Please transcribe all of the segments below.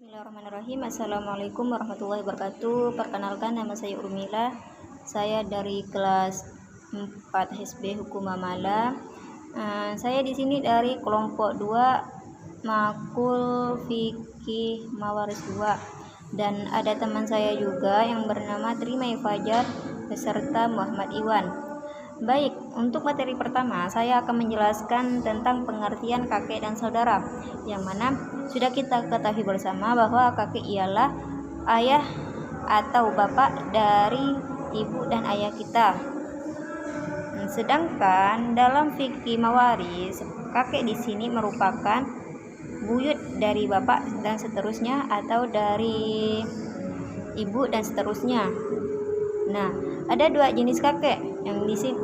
Bismillahirrahmanirrahim. Assalamualaikum warahmatullahi wabarakatuh. Perkenalkan, nama saya Urmila. Saya dari kelas 4 HSB Hukum Muamalah. Saya di sini dari kelompok 2 Makul Fikih Mawaris 2, dan ada teman saya juga yang bernama Trimay Fajar beserta Muhammad Iwan. Baik, untuk materi pertama saya akan menjelaskan tentang pengertian kakek dan saudara, yang mana sudah kita ketahui bersama bahwa kakek ialah ayah atau bapak dari ibu dan ayah kita. Sedangkan dalam fikih mawaris, kakek di sini merupakan buyut dari bapak dan seterusnya, atau dari ibu dan seterusnya. Nah, ada dua jenis kakek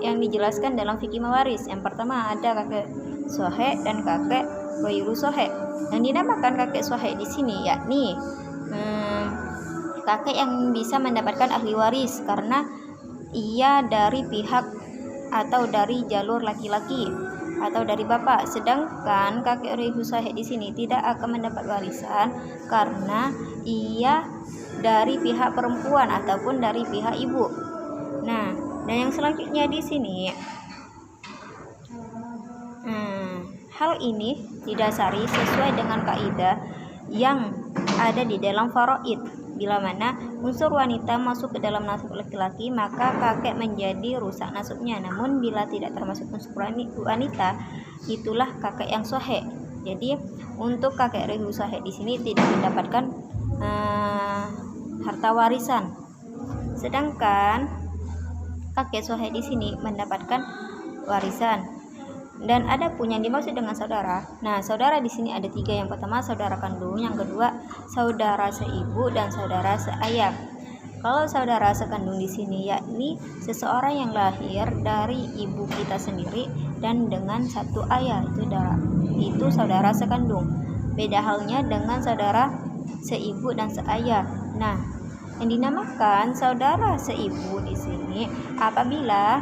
yang dijelaskan dalam fikih mawaris. Yang pertama ada kakek soheh dan kakek ghairu soheh. Yang dinamakan kakek soheh di sini yakni kakek yang bisa mendapatkan ahli waris karena ia dari pihak atau dari jalur laki-laki atau dari bapak. Sedangkan kakek ghairu soheh di sini tidak akan mendapat warisan karena ia dari pihak perempuan ataupun dari pihak ibu. Nah, dan yang selanjutnya di sini, hal ini didasari sesuai dengan kaidah yang ada di dalam faraid. Bila mana unsur wanita masuk ke dalam nasab laki-laki, maka kakek menjadi rusak nasabnya. Namun bila tidak termasuk unsur wanita, itulah kakek yang soheh. Jadi untuk kakek ghairu soheh di sini tidak mendapatkan harta warisan. Sedangkan kakek soheh di sini mendapatkan warisan. Dan ada pun yang dimaksud dengan saudara. Nah, saudara di sini ada 3. Yang pertama saudara kandung, yang kedua saudara seibu, dan saudara seayah. Kalau saudara sekandung di sini yakni seseorang yang lahir dari ibu kita sendiri dan dengan satu ayah, itu saudara sekandung. Beda halnya dengan saudara seibu dan seayah. Nah, yang dinamakan saudara seibu di sini apabila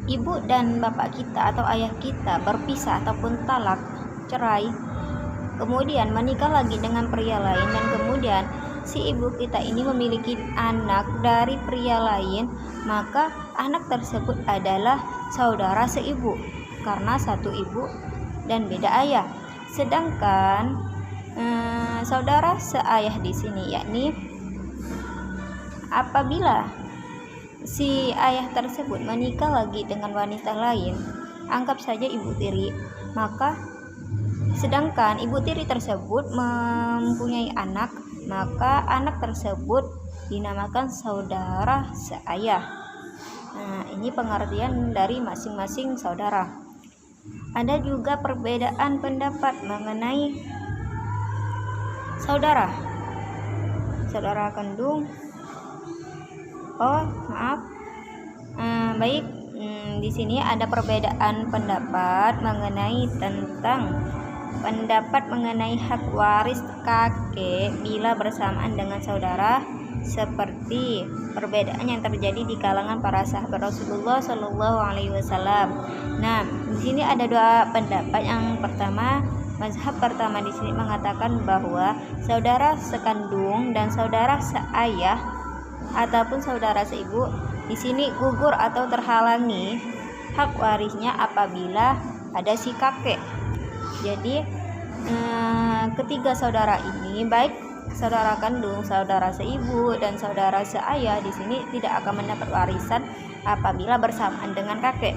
ibu dan bapak kita atau ayah kita berpisah ataupun talak, cerai, kemudian menikah lagi dengan pria lain, dan kemudian si ibu kita ini memiliki anak dari pria lain, maka anak tersebut adalah saudara seibu karena satu ibu dan beda ayah. Sedangkan saudara seayah di sini yakni apabila si ayah tersebut menikah lagi dengan wanita lain, anggap saja ibu tiri, maka sedangkan ibu tiri tersebut mempunyai anak, maka anak tersebut dinamakan saudara seayah. Nah, ini pengertian dari masing-masing saudara. Ada juga perbedaan pendapat mengenai saudara kandung. Di sini ada perbedaan pendapat mengenai hak waris kakek bila bersamaan dengan saudara, seperti perbedaan yang terjadi di kalangan para sahabat Rasulullah Shallallahu Alaihi Wasallam. Nah, di sini ada 2 pendapat. Yang pertama, mazhab pertama di sini mengatakan bahwa saudara sekandung dan saudara seayah ataupun saudara seibu di sini gugur atau terhalangi hak warisnya apabila ada si kakek. Jadi ketiga saudara ini, baik saudara kandung, saudara seibu, dan saudara seayah di sini tidak akan mendapat warisan apabila bersamaan dengan kakek.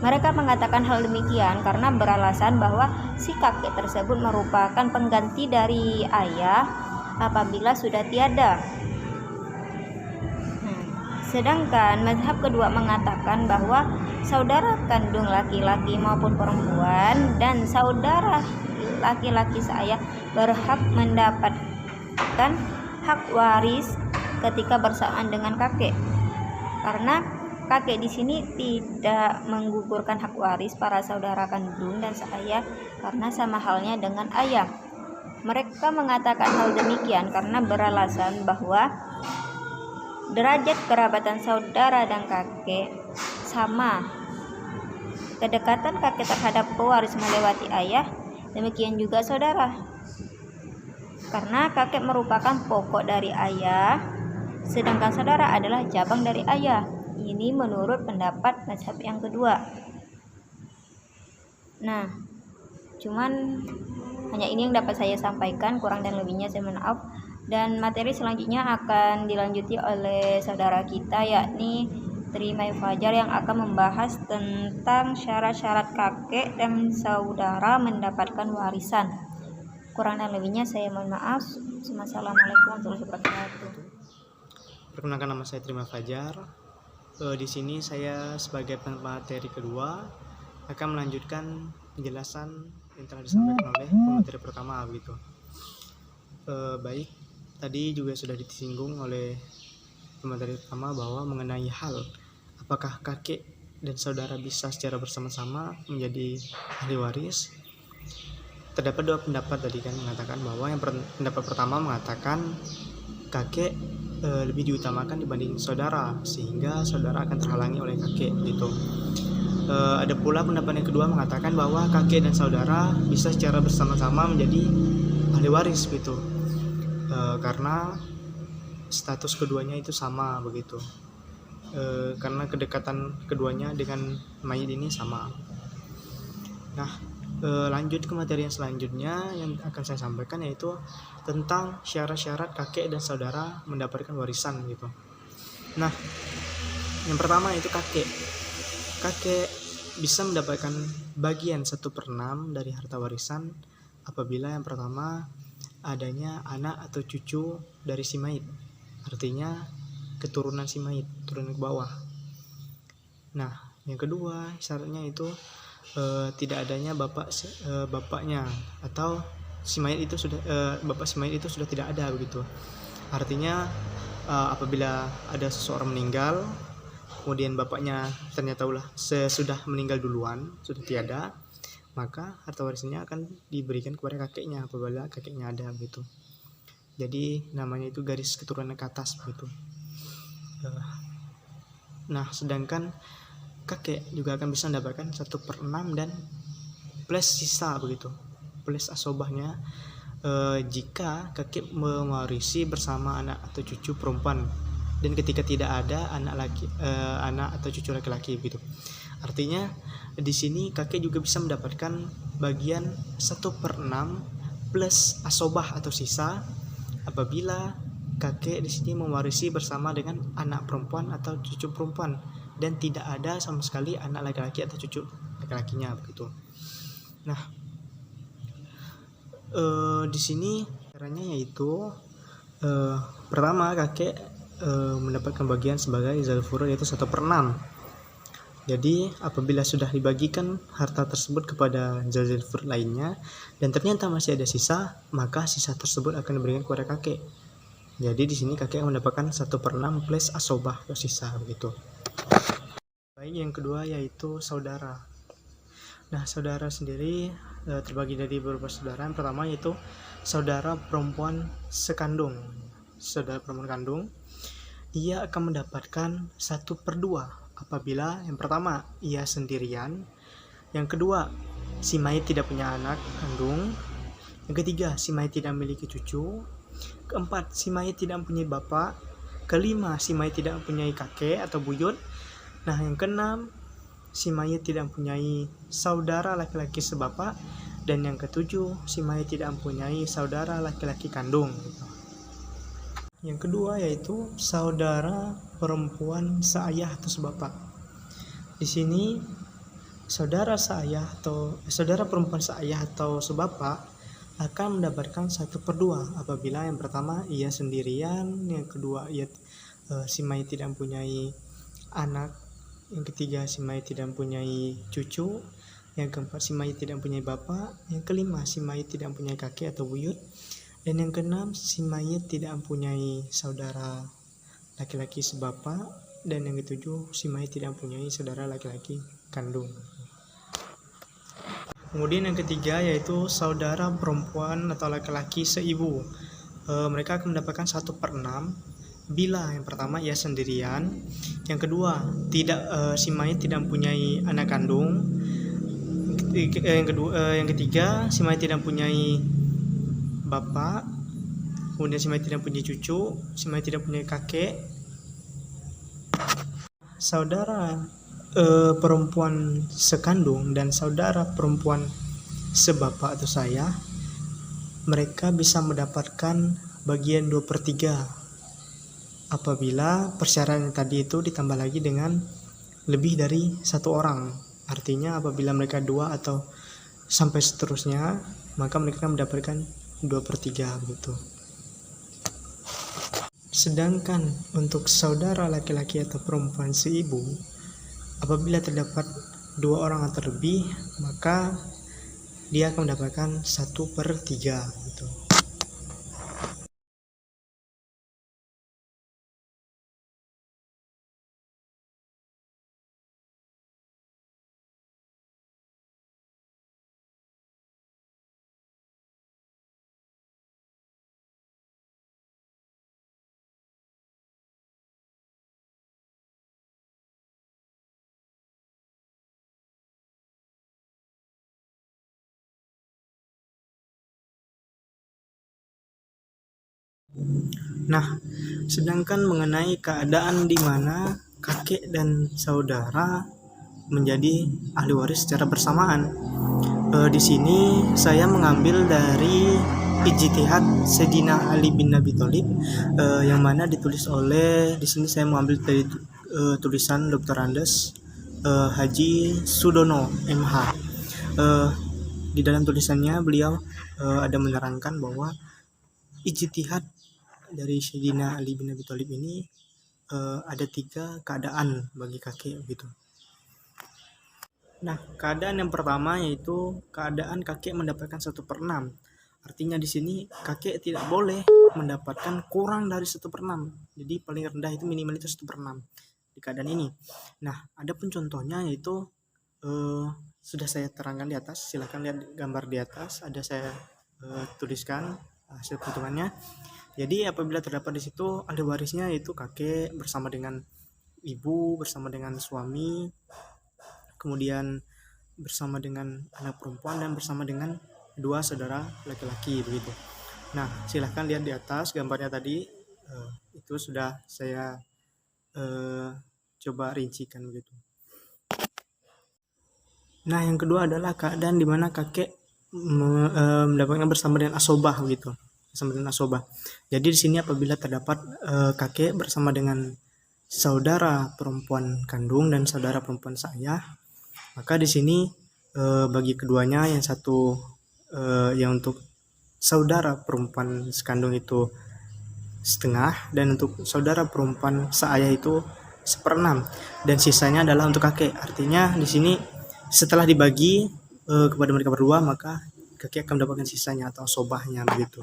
Mereka mengatakan hal demikian karena beralasan bahwa si kakek tersebut merupakan pengganti dari ayah apabila sudah tiada. Sedangkan mazhab kedua mengatakan bahwa saudara kandung laki-laki maupun perempuan dan saudara laki-laki seayah berhak mendapatkan hak waris ketika bersamaan dengan kakek. Karena kakek di sini tidak menggugurkan hak waris para saudara kandung dan seayah karena sama halnya dengan ayah. Mereka mengatakan hal demikian karena beralasan bahwa derajat kerabatan saudara dan kakek sama. Kedekatan kakek terhadap pewaris melewati ayah, demikian juga saudara. Karena kakek merupakan pokok dari ayah, sedangkan saudara adalah cabang dari ayah. Ini menurut pendapat mazhab yang kedua. Nah, cuman hanya ini yang dapat saya sampaikan, kurang dan lebihnya saya mohon maaf. Dan materi selanjutnya akan dilanjuti oleh saudara kita, yakni Tri Fajar, yang akan membahas tentang syarat-syarat kakek dan saudara mendapatkan warisan. Kurang dan lebihnya saya mohon maaf. Assalamualaikum warahmatullahi wabarakatuh. Perkenalkan, nama saya Tri Fajar. Di sini saya sebagai pemateri kedua akan melanjutkan penjelasan yang telah disampaikan oleh pemateri pertama begitu. Baik, tadi juga sudah disinggung oleh pemateri pertama bahwa mengenai hal apakah kakek dan saudara bisa secara bersama-sama menjadi ahli waris. Terdapat dua pendapat tadi kan, mengatakan bahwa yang pendapat pertama mengatakan kakek lebih diutamakan dibanding saudara, sehingga saudara akan terhalangi oleh kakek gitu. Ada pula pendapat yang kedua mengatakan bahwa kakek dan saudara bisa secara bersama-sama menjadi ahli waris gitu, karena status keduanya itu sama begitu, karena kedekatan keduanya dengan mayit ini sama. Nah, lanjut ke materi yang selanjutnya yang akan saya sampaikan, yaitu tentang syarat-syarat kakek dan saudara mendapatkan warisan gitu. Nah, yang pertama itu kakek bisa mendapatkan bagian 1/6 dari harta warisan apabila yang pertama adanya anak atau cucu dari si mayit, artinya keturunan si mayit, turunan ke bawah. Nah, yang kedua syaratnya itu tidak adanya bapaknya, atau si mayit itu sudah bapak si mayit itu sudah tidak ada begitu. Artinya apabila ada seseorang meninggal, kemudian bapaknya ternyata sudah meninggal duluan, sudah tiada, maka harta warisannya akan diberikan kepada kakeknya apabila kakeknya ada begitu. Jadi namanya itu garis keturunan ke atas begitu. Nah, sedangkan kakek juga akan bisa mendapatkan 1/6 dan plus sisa begitu, plus asobahnya jika kakek mewarisi bersama anak atau cucu perempuan, dan ketika tidak ada anak atau cucu laki-laki begitu. Artinya di sini kakek juga bisa mendapatkan bagian 1/6 plus asobah atau sisa apabila kakek di sini mewarisi bersama dengan anak perempuan atau cucu perempuan, dan tidak ada sama sekali anak laki-laki atau cucu laki-lakinya begitu. Nah, di sini caranya yaitu pertama kakek mendapatkan bagian sebagai zalil furud, yaitu 1/6. Jadi apabila sudah dibagikan harta tersebut kepada zalil furud lainnya dan ternyata masih ada sisa, maka sisa tersebut akan diberikan kepada kakek. Jadi di sini kakek mendapatkan 1/6 plus asobah atau sisa begitu. Baik, yang kedua yaitu saudara. Nah, saudara sendiri terbagi dari beberapa saudara. Yang pertama yaitu saudara perempuan sekandung. Saudara perempuan kandung, ia akan mendapatkan 1/2 apabila yang pertama ia sendirian, yang kedua si mayit tidak punya anak kandung, yang ketiga si mayit tidak memiliki cucu, keempat si mayit tidak mempunyai bapak, kelima si mayit tidak mempunyai kakek atau buyut. Nah, yang keenam si mayit tidak mempunyai saudara laki-laki sebapak, dan yang ketujuh si mayit tidak mempunyai saudara laki-laki kandung. Yang kedua yaitu saudara perempuan seayah atau sebapak. Di sini saudara perempuan seayah atau sebapak akan mendapatkan 1/2 apabila yang pertama ia sendirian, yang kedua si mayit tidak mempunyai anak, yang ketiga si mayit tidak mempunyai cucu, yang keempat si mayit tidak mempunyai bapak, yang kelima si mayit tidak mempunyai kakek atau buyut, dan yang keenam si mayit tidak mempunyai saudara laki-laki sebapak, dan yang ketujuh si mayit tidak mempunyai saudara laki-laki kandung. Kemudian yang ketiga yaitu saudara perempuan atau laki-laki seibu. Mereka akan mendapatkan 1/6 bila yang pertama ia sendirian, yang kedua si mayit tidak mempunyai anak kandung, yang ketiga si mayit tidak mempunyai bapak, kemudian si mayat tidak punya cucu, si mayat tidak punya kakek. Saudara perempuan sekandung dan saudara perempuan sebapak atau saya, mereka bisa mendapatkan bagian 2/3 apabila persyaratan tadi itu ditambah lagi dengan lebih dari satu orang. Artinya apabila mereka 2 atau sampai seterusnya, maka mereka mendapatkan 2/3 begitu. Sedangkan untuk saudara laki-laki atau perempuan seibu, apabila terdapat 2 orang atau lebih, maka dia akan mendapatkan 1/3 gitu. Nah, sedangkan mengenai keadaan di mana kakek dan saudara menjadi ahli waris secara bersamaan, di sini saya mengambil dari Ijtihad Sayyidina Ali bin Abi Thalib, yang mana ditulis oleh, di sini saya mengambil dari tulisan Dr. Andes Haji Sudono MH. Di dalam tulisannya beliau ada menerangkan bahwa ijtihad dari Sayyidina Ali bin Abi Thalib ini ada 3 keadaan bagi kakek begitu. Nah, keadaan yang pertama yaitu keadaan kakek mendapatkan 1/6. Artinya di sini kakek tidak boleh mendapatkan kurang dari 1/6. Jadi paling rendah itu minimal itu 1/6 di keadaan ini. Nah, ada pun contohnya yaitu sudah saya terangkan di atas. Silahkan lihat gambar di atas, ada saya tuliskan hasil perhitungannya. Jadi apabila terdapat di situ ahli warisnya yaitu kakek bersama dengan ibu, bersama dengan suami, kemudian bersama dengan anak perempuan, dan bersama dengan 2 saudara laki-laki begitu. Nah, silahkan lihat di atas gambarnya tadi, itu sudah saya coba rincikan begitu. Nah, yang kedua adalah keadaan di mana kakek mendapatkan bersama dengan asobah begitu. Bersama dengan asobah. Jadi di sini apabila terdapat kakek bersama dengan saudara perempuan kandung dan saudara perempuan saya, maka di sini bagi keduanya, yang satu yang untuk saudara perempuan sekandung itu setengah, dan untuk saudara perempuan seayah itu 1/6, dan sisanya adalah untuk kakek. Artinya di sini setelah dibagi kepada mereka berdua, maka kakek akan mendapatkan sisanya atau sobahnya begitu.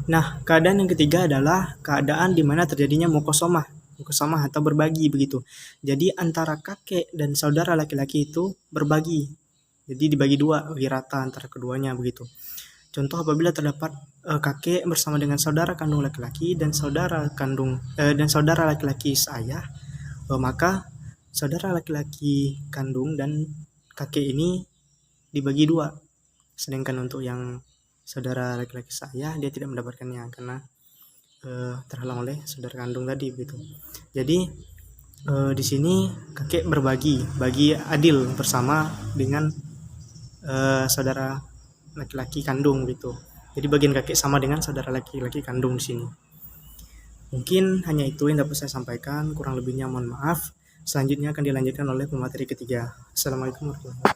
Nah, keadaan yang ketiga adalah keadaan di mana terjadinya mukosomah atau berbagi begitu. Jadi antara kakek dan saudara laki-laki itu berbagi. Jadi dibagi 2, bagi rata antara keduanya begitu. Contoh apabila terdapat kakek bersama dengan saudara kandung laki-laki dan saudara laki-laki seayah, maka saudara laki-laki kandung dan kakek ini dibagi 2. Sedangkan untuk yang saudara laki-laki saya, dia tidak mendapatkannya karena terhalang oleh saudara kandung tadi begitu. Jadi di sini kakek bagi adil bersama dengan saudara laki-laki kandung gitu. Jadi bagian kakek sama dengan saudara laki-laki kandung di sini. Mungkin hanya itu yang dapat saya sampaikan, kurang lebihnya mohon maaf. Selanjutnya akan dilanjutkan oleh pemateri ketiga. Assalamualaikum warahmatullahi wabarakatuh.